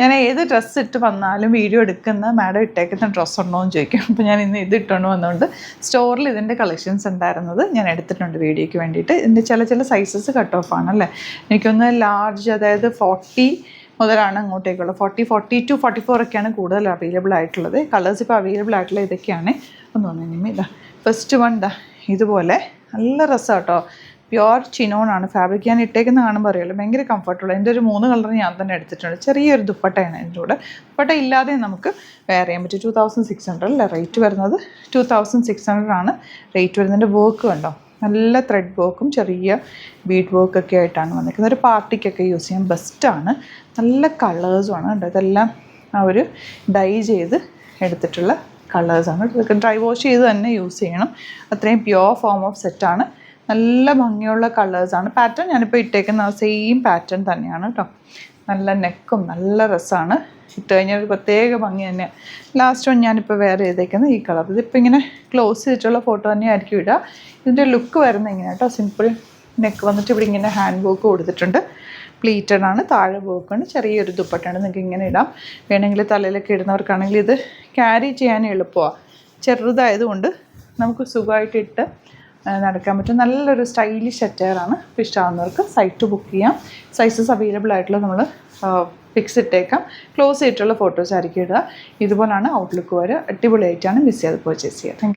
ഞാൻ ഏത് ഡ്രസ്സ് ഇട്ട് വന്നാലും വീഡിയോ എടുക്കുന്ന മാഡം ഇട്ടേക്കുന്ന ഡ്രസ്സ് ഉണ്ടോ എന്ന് ചോദിക്കും. അപ്പോൾ ഞാൻ ഇന്ന് ഇത് ഇട്ടുകൊണ്ട് വന്നുകൊണ്ട് സ്റ്റോറിൽ ഇതിൻ്റെ കളക്ഷൻസ് ഉണ്ടായിരുന്നത് ഞാൻ എടുത്തിട്ടുണ്ട് വീഡിയോയ്ക്ക് വേണ്ടിയിട്ട്. ഇതിൻ്റെ ചില സൈസസ് കട്ട് ഓഫ് ആണല്ലേ. എനിക്കൊന്ന് ലാർജ്, അതായത് 40 മുതലാണ് അങ്ങോട്ടേക്കുള്ളത്. 40 to 44 ഒക്കെയാണ് കൂടുതൽ അവൈലബിൾ ആയിട്ടുള്ളത്. കളേഴ്സ് ഇപ്പോൾ അവൈലബിൾ ആയിട്ടുള്ള ഇതൊക്കെയാണ്. ഒന്ന് തോന്നുന്നു ഇതാ ഫസ്റ്റ് വൺ ഇതാ ഇതുപോലെ നല്ല രസമാണ് കേട്ടോ. പ്യുവർ ചിനോണാണ് ഫാബ്രിക്. ഞാൻ ഇട്ടേക്കുന്ന കാണുമ്പോൾ അറിയാമല്ലോ, ഭയങ്കര കംഫർട്ടബിൾ. എൻ്റെ ഒരു 3 കളർ ഞാൻ തന്നെ എടുത്തിട്ടുണ്ട്. ചെറിയൊരു ദുപ്പട്ടയാണ് ഇതിൻ്റെ കൂടെ. ദുപ്പട്ട ഇല്ലാതെ നമുക്ക് വെയർ ചെയ്യാൻ പറ്റും. 2600 അല്ലേ റേറ്റ് വരുന്നത്. 2600 ആണ് റേറ്റ് വരുന്നതിൻ്റെ. വർക്ക് കണ്ടോ, നല്ല ത്രെഡ് വർക്കും ചെറിയ ബീഡ് വർക്കൊക്കെ ആയിട്ടാണ് വന്നിരിക്കുന്നത്. ഒരു പാർട്ടിക്കൊക്കെ യൂസ് ചെയ്യാൻ ബെസ്റ്റാണ്. നല്ല കളേഴ്സുമാണ് കേട്ടോ. ഇതെല്ലാം ആ ഒരു ഡൈ ചെയ്ത് എടുത്തിട്ടുള്ള കളേഴ്സാണ്. ഇതൊക്കെ ഡ്രൈ വാഷ് ചെയ്ത് തന്നെ യൂസ് ചെയ്യണം. അത്രയും പ്യുവർ ഫോം ഓഫ് സെറ്റാണ്. നല്ല ഭംഗിയുള്ള കളേഴ്സാണ്. പാറ്റേൺ ഞാനിപ്പോൾ ഇട്ടേക്കുന്ന സെയിം പാറ്റേൺ തന്നെയാണ് കേട്ടോ. നല്ല നെക്കും നല്ല രസമാണ്. ഇട്ട് കഴിഞ്ഞാൽ ഒരു പ്രത്യേക ഭംഗി തന്നെയാണ്. ലാസ്റ്റ് വൺ ഞാനിപ്പോൾ വേറെ ചെയ്തേക്കുന്നത് ഈ കളർ. ഇതിപ്പോൾ ഇങ്ങനെ ക്ലോസ് ചെയ്തിട്ടുള്ള ഫോട്ടോ തന്നെയായിരിക്കും ഇടുക. ഇതിൻ്റെ ലുക്ക് വരുന്നത് ഇങ്ങനെ കേട്ടോ. സിമ്പിൾ നെക്ക് വന്നിട്ട് ഇവിടെ ഇങ്ങനെ ഹാൻഡ് വർക്ക് കൊടുത്തിട്ടുണ്ട്. പ്ലീറ്റഡ് ആണ്, താഴെ വർക്കാണ്, ചെറിയൊരു ദുപ്പട്ടയാണ്. നിങ്ങൾക്ക് ഇങ്ങനെ ഇടാം. വേണമെങ്കിൽ തലയിലൊക്കെ ഇടുന്നവർക്കാണെങ്കിൽ ഇത് ക്യാരി ചെയ്യാൻ എളുപ്പമാണ്. ചെറുതായതുകൊണ്ട് നമുക്ക് സുഖമായിട്ട് ഇട്ട് നടക്കാൻ പറ്റും. നല്ലൊരു സ്റ്റൈലിഷ് അറ്റയറാണ്. ഇപ്പോൾ ഇഷ്ടമാകുന്നവർക്ക് സൈറ്റ് ബുക്ക് ചെയ്യാം. സൈസസ് അവൈലബിൾ ആയിട്ടുള്ള നമ്മൾ പിക്സ് ഇട്ടേക്കാം. ക്ലോസ് ചെയ്തിട്ടുള്ള ഫോട്ടോസ് ആയിരിക്കും ഇടുക. ഇതുപോലാണ് ഔട്ട്ലുക്ക് വരെ. അടിപൊളിയായിട്ടാണ്. മിസ് ചെയ്യാതെ പർച്ചേസ് ചെയ്യുക. Thank you.